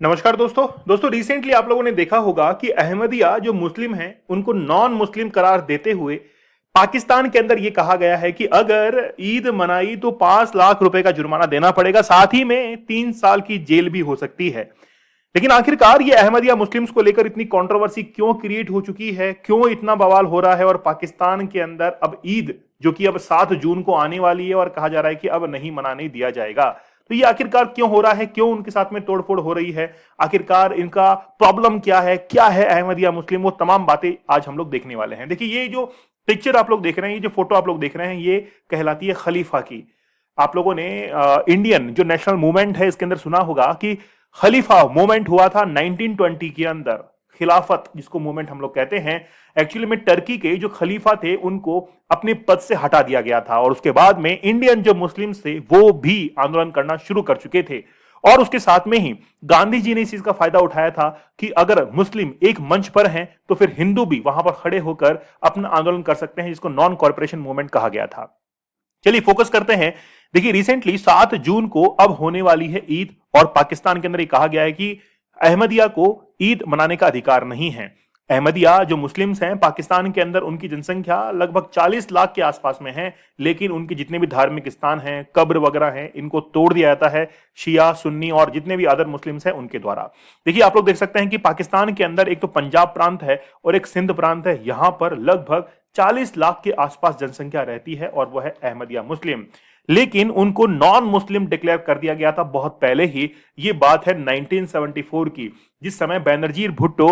नमस्कार दोस्तों रिसेंटली आप लोगों ने देखा होगा कि अहमदिया जो मुस्लिम हैं उनको नॉन मुस्लिम करार देते हुए पाकिस्तान के अंदर यह कहा गया है कि अगर ईद मनाई तो 5 लाख रुपए का जुर्माना देना पड़ेगा, साथ ही में 3 साल की जेल भी हो सकती है। लेकिन आखिरकार ये अहमदिया मुस्लिम्स को लेकर इतनी कंट्रोवर्सी क्यों क्रिएट हो चुकी है, क्यों इतना बवाल हो रहा है और पाकिस्तान के अंदर अब ईद जो कि अब 7 जून को आने वाली है और कहा जा रहा है कि अब नहीं मनाने दिया जाएगा, तो ये आखिरकार क्यों हो रहा है, क्यों उनके साथ में तोड़फोड़ हो रही है, आखिरकार इनका प्रॉब्लम क्या है अहमदिया मुस्लिम, वो तमाम बातें आज हम लोग देखने वाले हैं। देखिए, ये जो पिक्चर आप लोग देख रहे हैं, ये जो फोटो आप लोग देख रहे हैं, ये कहलाती है खलीफा की। आप लोगों ने इंडियन जो नेशनल मूवमेंट है इसके अंदर सुना होगा कि खलीफा मूवमेंट हुआ था 1920 के अंदर। खिलाफत जिसको मूवमेंट हम लोग कहते हैं, एक्चुअली में टर्की के जो खलीफा थे उनको अपने पद से हटा दिया गया था और उसके बाद में इंडियन जो मुस्लिम्स थे वो भी आंदोलन करना शुरू कर चुके थे। और उसके साथ में ही गांधी जी ने इस चीज का फायदा उठाया था कि अगर मुस्लिम एक मंच पर हैं तो फिर हिंदू भी वहां पर खड़े होकर अपना आंदोलन कर सकते हैं, जिसको नॉन कॉर्पोरेशन मूवमेंट कहा गया था। चलिए फोकस करते हैं। देखिए, रिसेंटली 7 जून को अब होने वाली है ईद और पाकिस्तान के अंदर ये कहा गया है कि अहमदिया को ईद मनाने का अधिकार नहीं है। अहमदिया जो मुस्लिम्स हैं पाकिस्तान के अंदर, उनकी जनसंख्या लगभग 40 लाख के आसपास में है, लेकिन उनके जितने भी धार्मिक स्थान हैं, कब्र वगैरह हैं, इनको तोड़ दिया जाता है शिया, सुन्नी और जितने भी अदर मुस्लिम्स हैं उनके द्वारा। देखिए, आप लोग देख सकते हैं कि पाकिस्तान के अंदर एक तो पंजाब प्रांत है और एक सिंध प्रांत है, यहां पर लगभग 40 लाख के आसपास जनसंख्या रहती है और वह है अहमदिया मुस्लिम। लेकिन उनको नॉन मुस्लिम डिक्लेयर कर दिया गया था बहुत पहले ही। ये बात है 1974 की, जिस समय बैनर्जीर भुट्टो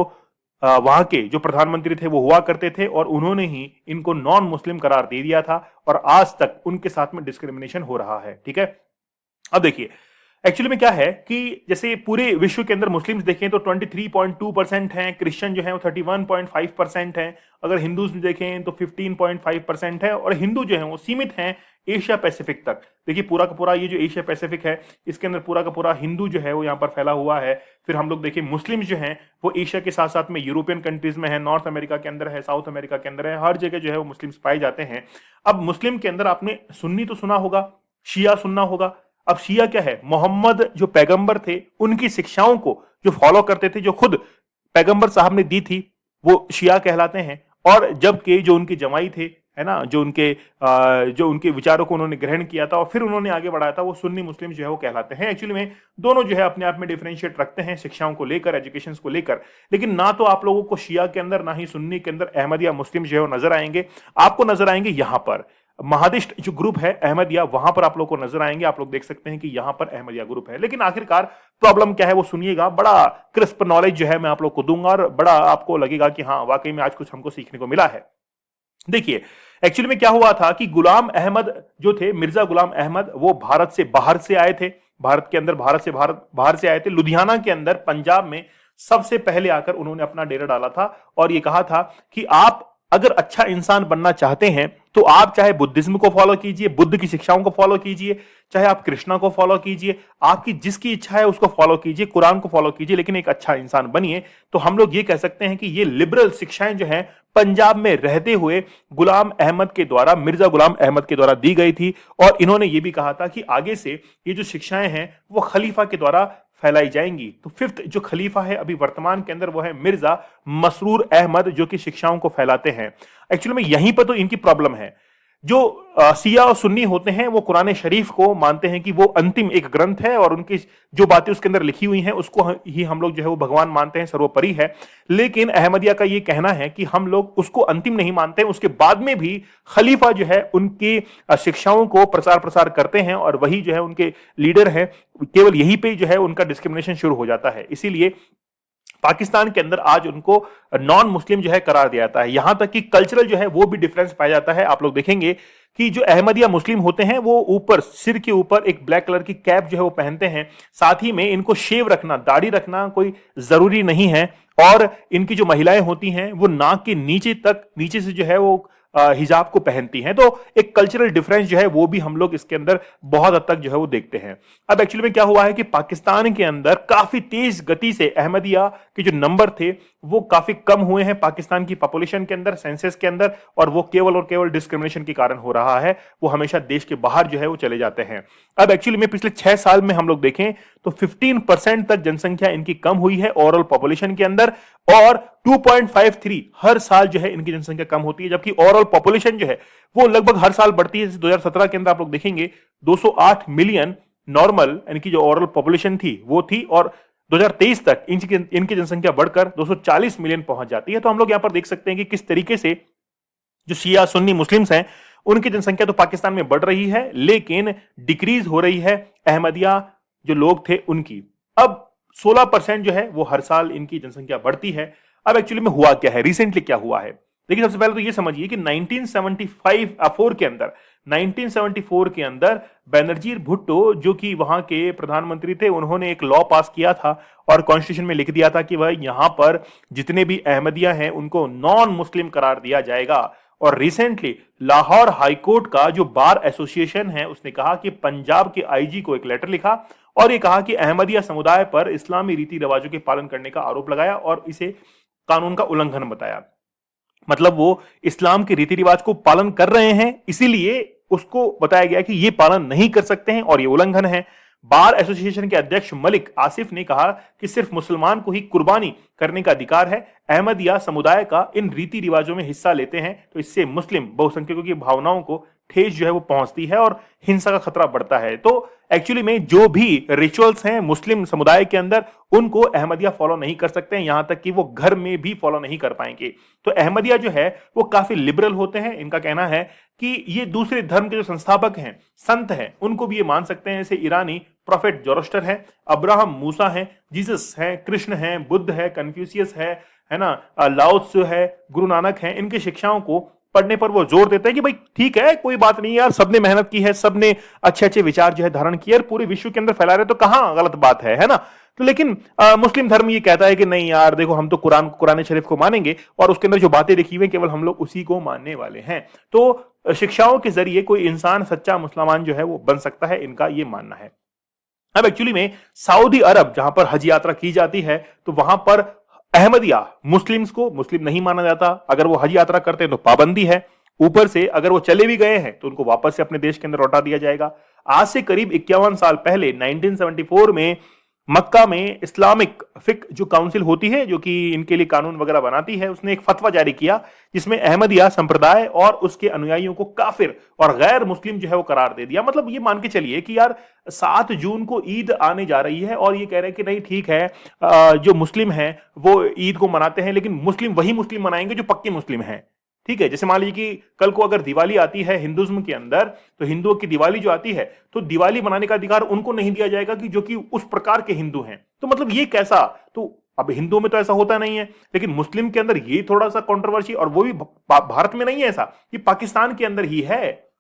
वहां के जो प्रधानमंत्री थे वो हुआ करते थे और उन्होंने ही इनको नॉन मुस्लिम करार दे दिया था और आज तक उनके साथ में डिस्क्रिमिनेशन हो रहा है। ठीक है, अब देखिए एक्चुअली में क्या है कि जैसे पूरे विश्व के अंदर मुस्लिम्स देखें तो 23.2% हैं, क्रिश्चियन जो है वो 31.5% हैं, अगर हिंदूज देखें तो 15.5% है और हिंदू जो है वो सीमित हैं एशिया पैसिफिक तक। देखिए, पूरा का पूरा ये जो एशिया पैसिफिक है इसके अंदर पूरा का पूरा हिंदू जो है वो यहाँ पर फैला हुआ है। फिर हम लोग देखें मुस्लिम जो है वो एशिया के साथ साथ में यूरोपियन कंट्रीज में है, नॉर्थ अमेरिका के अंदर है, साउथ अमेरिका के अंदर है, हर जगह जो है वो मुस्लिम्स पाए जाते हैं। अब मुस्लिम के अंदर आपने सुन्नी तो सुना होगा, शिया सुनना होगा। अब शिया क्या है? मोहम्मद जो पैगंबर थे उनकी शिक्षाओं को जो फॉलो करते थे, जो खुद पैगंबर साहब ने दी थी, वो शिया कहलाते हैं। और जबकि जो उनके जमाई थे, है ना, जो उनके विचारों को उन्होंने ग्रहण किया था और फिर उन्होंने आगे बढ़ाया था, वो सुन्नी मुस्लिम जो है वो कहलाते हैं। एक्चुअली में दोनों जो है अपने आप में डिफरेंशिएट रखते हैं शिक्षाओं को लेकर, एजुकेशन को लेकर, लेकिन ना तो आप लोगों को शिया के अंदर ना ही सुन्नी के अंदर अहमदिया मुस्लिम जो है वो नजर आएंगे। आपको नजर आएंगे यहां पर महादिष्ट जो ग्रुप है अहमदिया, वहां पर आप लोग को नजर आएंगे। आप लोग देख सकते हैं कि यहां पर अहमदिया ग्रुप है। लेकिन आखिरकार प्रॉब्लम क्या है वो सुनिएगा, बड़ा क्रिस्प नॉलेज जो है मैं आप लोग को दूंगा और बड़ा आपको लगेगा कि हाँ वाकई में आज कुछ हमको सीखने को मिला है। देखिए, एक्चुअली में क्या हुआ था कि गुलाम अहमद जो थे, मिर्जा गुलाम अहमद, वो भारत से बाहर से आए थे। भारत के अंदर भारत बाहर से आए थे। लुधियाना के अंदर पंजाब में सबसे पहले आकर उन्होंने अपना डेरा डाला था और ये कहा था कि आप अगर अच्छा इंसान बनना चाहते हैं तो आप चाहे बुद्धिज्म को फॉलो कीजिए, बुद्ध की शिक्षाओं को फॉलो कीजिए, चाहे आप कृष्णा को फॉलो कीजिए, आपकी जिसकी इच्छा है उसको फॉलो कीजिए, कुरान को फॉलो कीजिए, लेकिन एक अच्छा इंसान बनिए। तो हम लोग ये कह सकते हैं कि ये लिबरल शिक्षाएं जो हैं पंजाब में रहते हुए गुलाम अहमद के द्वारा, मिर्जा गुलाम अहमद के द्वारा दी गई थी। और इन्होंने ये भी कहा था कि आगे से ये जो शिक्षाएं हैं वो खलीफा के द्वारा फैलाई जाएंगी। तो फिफ्थ जो खलीफा है अभी वर्तमान के अंदर वो है मिर्जा मसरूर अहमद, जो कि शिक्षाओं को फैलाते हैं। एक्चुअली में यहीं पर तो इनकी प्रॉब्लम है। जो सिया और सुन्नी होते हैं वो कुरान शरीफ को मानते हैं कि वो अंतिम एक ग्रंथ है और उनकी जो बातें उसके अंदर लिखी हुई हैं उसको ही हम लोग जो है वो भगवान मानते हैं, सर्वोपरि है। लेकिन अहमदिया का ये कहना है कि हम लोग उसको अंतिम नहीं मानते हैं, उसके बाद में भी खलीफा जो है उनकी शिक्षाओं को प्रसार करते हैं और वही जो है उनके लीडर हैं। केवल यही पे जो है उनका डिस्क्रिमिनेशन शुरू हो जाता है। इसीलिए पाकिस्तान के अंदर आज उनको नॉन मुस्लिम जो है करार दिया जाता है। यहां तक कि कल्चरल जो है वो भी डिफरेंस पाया जाता है। आप लोग देखेंगे कि जो अहमदिया मुस्लिम होते हैं वो ऊपर सिर के ऊपर एक ब्लैक कलर की कैप जो है वो पहनते हैं। साथ ही में इनको शेव रखना, दाढ़ी रखना कोई जरूरी नहीं है। और इनकी जो महिलाएं होती हैं वो नाक के नीचे से जो है वो हिजाब को पहनती हैं। तो एक कल्चरल डिफरेंस जो है वो भी हम लोग इसके अंदर बहुत हद तक जो है वो देखते हैं। अब एक्चुअली में क्या हुआ है कि पाकिस्तान के अंदर काफी तेज गति से अहमदिया के जो नंबर थे वो काफी कम हुए हैं पाकिस्तान की पॉपुलेशन के अंदर, सेंसस के अंदर, और वो केवल डिस्क्रिमिनेशन के कारण हो रहा है। वो हमेशा देश के बाहर जो है वो चले जाते हैं। अब एक्चुअली में पिछले 6 साल में हम लोग देखें तो 15% तक जनसंख्या इनकी कम हुई है ओवरऑल पॉपुलेशन के अंदर, और 2.53 हर साल जो है इनकी जनसंख्या कम होती है, जबकि ओवरऑल पॉपुलेशन जो है वो लगभग हर साल बढ़ती है। 2017 के अंदर आप लोग देखेंगे 208 मिलियन नॉर्मल इनकी जो ओवरऑल पॉपुलेशन थी वो थी, और 2023 तक इनकी जनसंख्या बढ़कर 240 मिलियन पहुंच जाती है। तो हम लोग यहां पर देख सकते हैं कि किस तरीके से जो शिया सुन्नी मुस्लिम्स हैं उनकी जनसंख्या तो पाकिस्तान में बढ़ रही है, लेकिन डिक्रीज हो रही है अहमदिया जो लोग थे उनकी। अब 16% जो है वो हर साल इनकी जनसंख्या बढ़ती है। अब एक्चुअली में हुआ क्या है, रिसेंटली क्या हुआ है? देखिए, सबसे पहले तो ये समझिए कि 1974 के अंदर बेनजीर भुट्टो जो कि वहां के प्रधानमंत्री थे, उन्होंने एक लॉ पास किया था और कॉन्स्टिट्यूशन में लिख दिया था कि वह यहां पर जितने भी अहमदिया हैं उनको नॉन मुस्लिम करार दिया जाएगा। और रिसेंटली लाहौर हाईकोर्ट का जो बार एसोसिएशन है उसने कहा कि पंजाब के आईजी को एक लेटर लिखा और ये कहा कि अहमदिया समुदाय पर इस्लामी रीति रिवाजों के पालन करने का आरोप लगाया और इसे कानून का उल्लंघन बताया। मतलब वो इस्लाम के रीति रिवाज को पालन कर रहे हैं, इसीलिए उसको बताया गया कि ये पालन नहीं कर सकते हैं और ये उल्लंघन है। बार एसोसिएशन के अध्यक्ष मलिक आसिफ ने कहा कि सिर्फ मुसलमान को ही कुर्बानी करने का अधिकार है। अहमदिया समुदाय का इन रीति रिवाजों में हिस्सा लेते हैं तो इससे मुस्लिम बहुसंख्यकों की भावनाओं को ठेस जो है वो पहुंचती है और हिंसा का खतरा बढ़ता है। तो एक्चुअली में जो भी रिचुअल्स हैं मुस्लिम समुदाय के अंदर उनको अहमदिया फॉलो नहीं कर सकते हैं, यहां तक कि वो घर में भी फॉलो नहीं कर पाएंगे। तो अहमदिया जो है वो काफी लिबरल होते हैं। इनका कहना है कि ये दूसरे धर्म के जो संस्थापक हैं, संत हैं, उनको भी ये मान सकते हैं। जैसे ईरानी प्रोफेट जोरोस्टर है, अब्राहम मूसा है, जीसस है, कृष्ण है, बुद्ध है, कन्फ्यूशियस है ना, लाओ त्से है, गुरु नानक है। इनकी शिक्षाओं को पढ़ने पर वो जोर देते हैं कि भाई ठीक है, कोई बात नहीं यार, सबने मेहनत की है, सबने अच्छे अच्छे विचार जो है धारण किए और पूरे विश्व के अंदर फैला रहे, तो कहां गलत बात है ना। तो लेकिन मुस्लिम धर्म ये कहता है कि नहीं यार देखो, हम तो कुरान शरीफ को मानेंगे और उसके अंदर जो बातें लिखी हुई केवल हम लोग उसी को मानने वाले हैं। तो शिक्षाओं के जरिए कोई इंसान सच्चा मुसलमान जो है वो बन सकता है, इनका ये मानना है। अब एक्चुअली में सऊदी अरब जहां पर हज यात्रा की जाती है तो वहां पर अहमदिया मुस्लिम्स को मुस्लिम नहीं माना जाता। अगर वो हज यात्रा करते हैं तो पाबंदी है। ऊपर से अगर वो चले भी गए हैं तो उनको वापस से अपने देश के अंदर लौटा दिया जाएगा। आज से करीब 51 साल पहले 1974 में मक्का में इस्लामिक फिक जो काउंसिल होती है जो कि इनके लिए कानून वगैरह बनाती है, उसने एक फतवा जारी किया जिसमें अहमदिया संप्रदाय और उसके अनुयायियों को काफिर और गैर मुस्लिम जो है वो करार दे दिया। मतलब ये मान के चलिए कि यार 7 जून को ईद आने जा रही है और ये कह रहे हैं कि नहीं ठीक है, जो मुस्लिम है वो ईद को मनाते हैं, लेकिन मुस्लिम वही मुस्लिम मनाएंगे जो पक्के मुस्लिम हैं। ठीक है, जैसे मान लीजिए कि कल को अगर दिवाली आती है हिंदुज्म के अंदर, तो हिंदुओं की दिवाली जो आती है तो दिवाली मनाने का अधिकार उनको नहीं दिया जाएगा कि जो कि उस प्रकार के हिंदू हैं। तो मतलब ये कैसा, तो अब हिंदुओं में तो ऐसा होता नहीं है, लेकिन मुस्लिम के अंदर ये थोड़ा सा कंट्रोवर्सी, और वो भी भारत में नहीं है ऐसा, ये पाकिस्तान के अंदर ही है।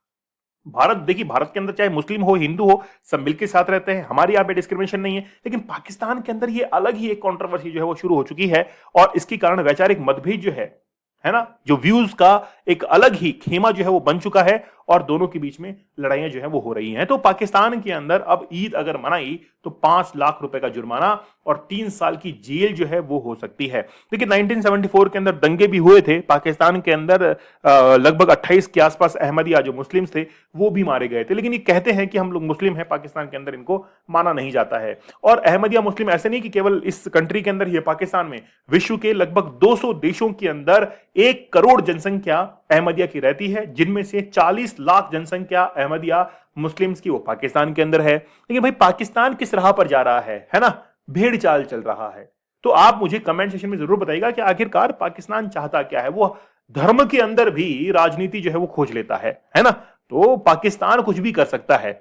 भारत देखिए, भारत के अंदर चाहे मुस्लिम हो हिंदू हो सब मिलकर साथ रहते हैं, हमारे यहाँ पे डिस्क्रिमिनेशन नहीं है। लेकिन पाकिस्तान के अंदर ये अलग ही एक कंट्रोवर्सी जो है वो शुरू हो चुकी है और इसके कारण वैचारिक मतभेद जो है ना, जो व्यूज का एक अलग ही खेमा जो है वो बन चुका है और दोनों के बीच में लड़ाइयां जो है वो हो रही हैं। तो पाकिस्तान के अंदर अब ईद अगर मनाई तो 5 लाख रुपए का जुर्माना और 3 साल की जेल जो है वो हो सकती है। देखिए 1974 के अंदर दंगे भी हुए थे पाकिस्तान के अंदर, लगभग 28 के आसपास अहमदिया जो मुस्लिम्स थे वो भी मारे गए थे। लेकिन ये कहते हैं कि हम लोग मुस्लिम हैं, पाकिस्तान के अंदर इनको माना नहीं जाता है। और अहमदिया मुस्लिम ऐसे नहीं कि केवल इस कंट्री के अंदर ही है, पाकिस्तान में विश्व के लगभग 200 देशों के अंदर 1 करोड़ जनसंख्या अहमदिया की रहती है, जिनमें से 40 लाख जनसंख्या अहमदिया मुस्लिम्स की वो पाकिस्तान के अंदर है। लेकिन भाई पाकिस्तान किस राह पर जा रहा है ना, भेड़ चाल चल रहा है। तो आप मुझे कमेंट सेक्शन में जरूर बताइएगा कि आखिरकार पाकिस्तान चाहता क्या है। वो धर्म के अंदर भी राजनीति जो है वो खोज लेता है ना। तो पाकिस्तान कुछ भी कर सकता है,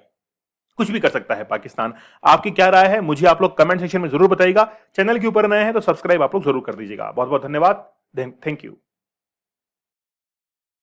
कुछ भी कर सकता है पाकिस्तान। आपकी क्या राय है मुझे आप लोग कमेंट सेक्शन में जरूर बताइएगा। चैनल के ऊपर नए हैं तो सब्सक्राइब आप लोग जरूर कर दीजिएगा। बहुत बहुत धन्यवाद, थैंक यू।